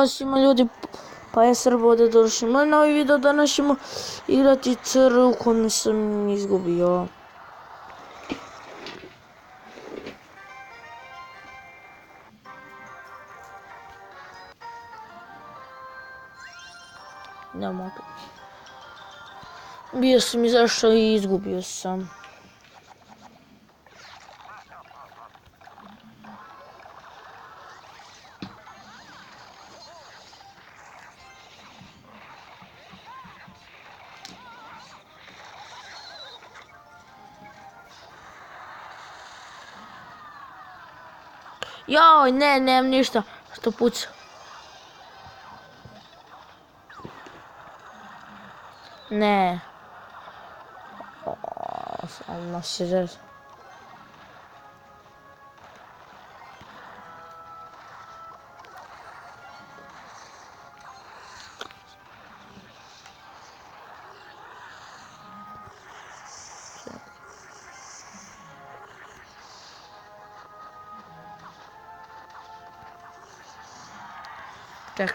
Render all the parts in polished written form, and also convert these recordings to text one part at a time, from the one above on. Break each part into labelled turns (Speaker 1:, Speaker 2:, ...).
Speaker 1: Svima ljudi, pa je Srbo ovdje došli moj novi video. Danas ćemo igrati CR u kome sam izgubio. Ne mogu. Bio sam izašao i izgubio sam. Joj, ne, nemam ništa što puca. Ne. Samo se zez.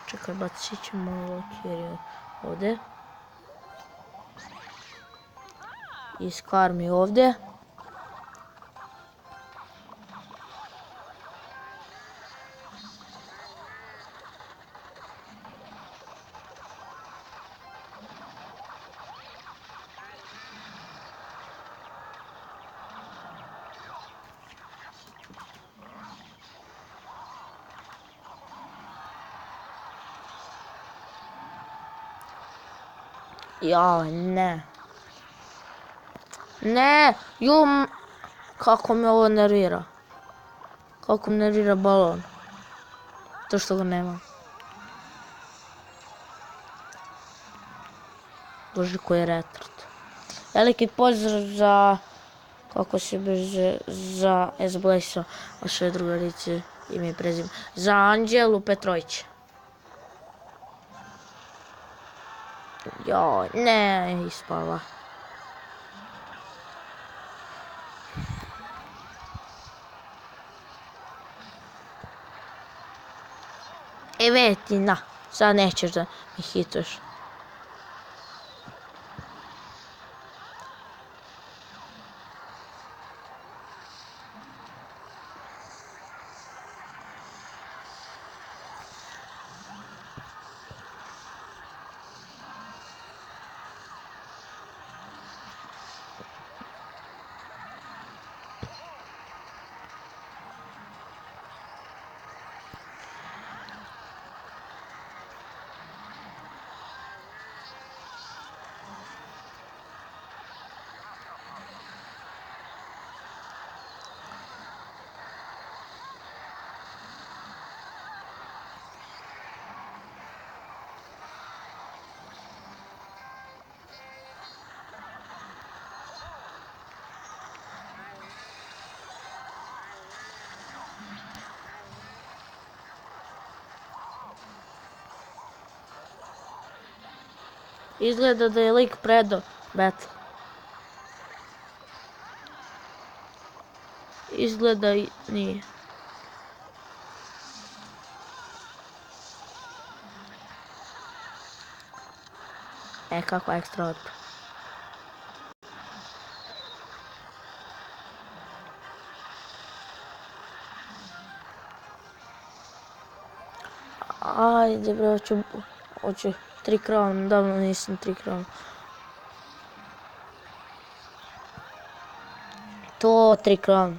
Speaker 1: Čekaj, bacit ćemo ovo Kiriju ovdje. I Skarmi ovdje. Joj, ne. Ne, kako me ovo nervira. Kako me nervira balon. To što ga nema. Bože, koji je retard. Veliki pozdrav za... Kako se beže... Za S-Blaze-a, vaše drugarice, ime i prezime. Za Anđelu Petrović. Joj, ne, ispala. Veti, na, sad nećeš da mi hituješ. Izgleda da je lik predao battle. Izgleda i nije. Kakva ekstra odpa. Ajde bre, hoću 3 crown, davno nisam 3 crown. To 3 crown.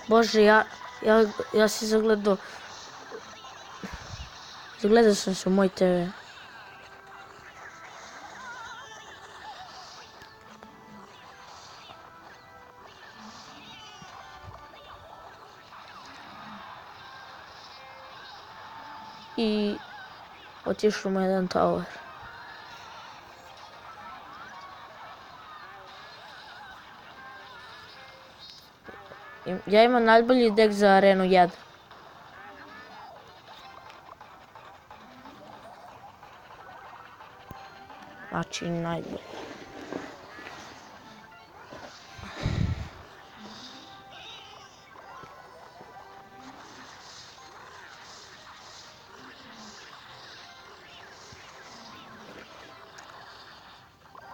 Speaker 1: Bože, ja si zagledao sam se u moj TV. I otišao mu jedan tower. Ja imam najbolji dek za arenu 1. Znači najbolji.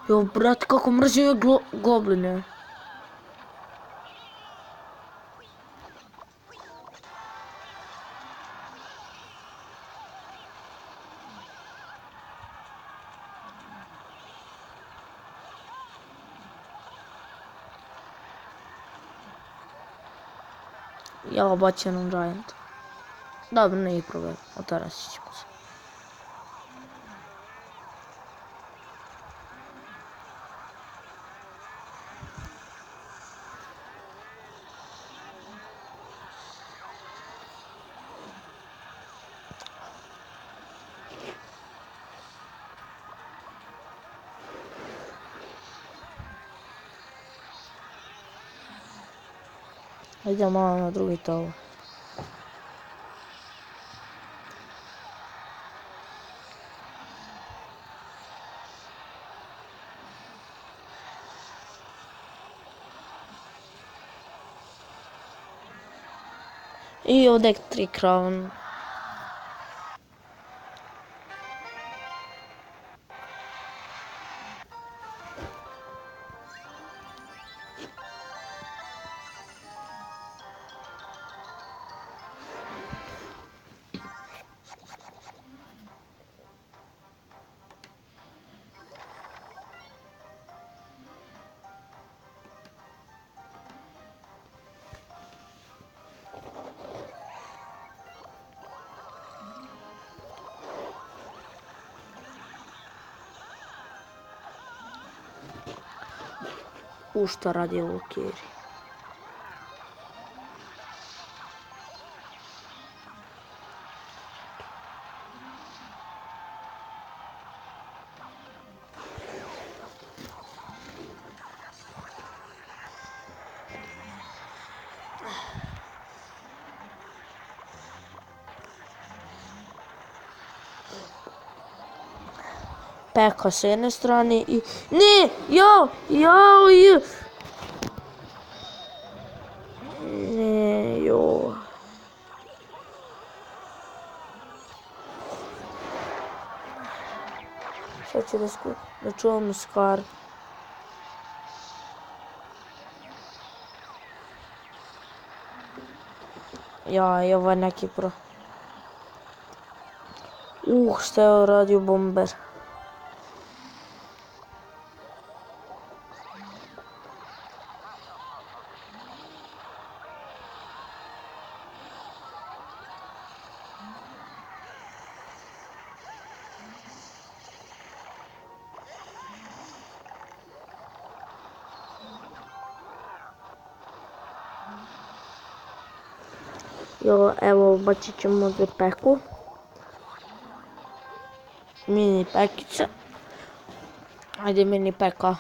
Speaker 1: Jo, brate, kako mrzim ove gobline. Ja bacio nam Giant. Dobro, nije problem, otarasit ćemo se. Idemo malo na drugi tower. I ovdje 3 crown. Šta radi Lukiri? Peka s jedne strane i... Ne! Jao! Ne, jao. Sad ću da čuvam Scar. Ja, i ovo je neki pro. Šta je radio bomber? Jo, evo, bacit ćemo ovdje peku. Mini pekica. Ajde, mini peka.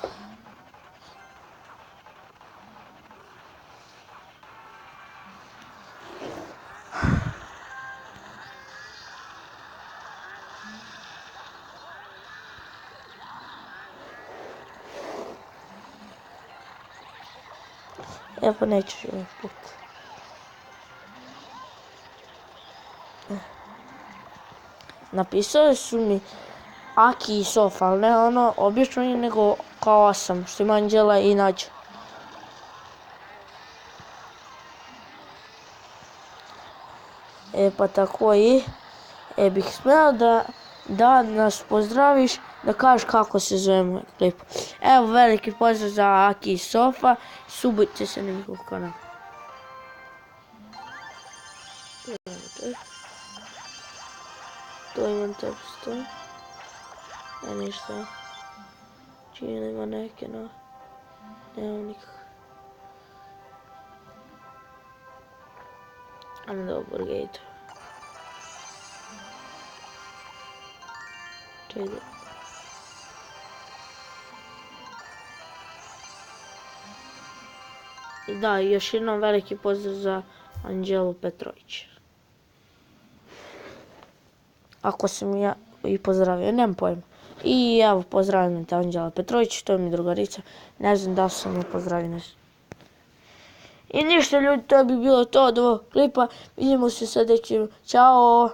Speaker 1: Evo, nećeš ovaj put. Napisali su mi Aki i Sofa, ali ne ono obično nego kao 8, što ima Anđela i Nađa. Pa tako i bih smeo da nas pozdraviš, da kažeš kako se zovemo klip. Evo, veliki pozdrav za Aki i Sofa, subite se na njihov kanal. To imam teksta. Ne ništa. Čini ima neke, no. Nemam nikak. Ajme dobro, gate. Čekaj. I da, još jednom veliki pozdrav za Anđelu Petrović. Ako sam ja i pozdravio, nemam pojma. I evo, pozdravljam te Anđela Petrović, to je mi drugarica. Ne znam da sam je pozdravio, ne znam. I ništa ljudi, to bi bilo to od ovog klipa. Vidimo se sljedećim. Ćao!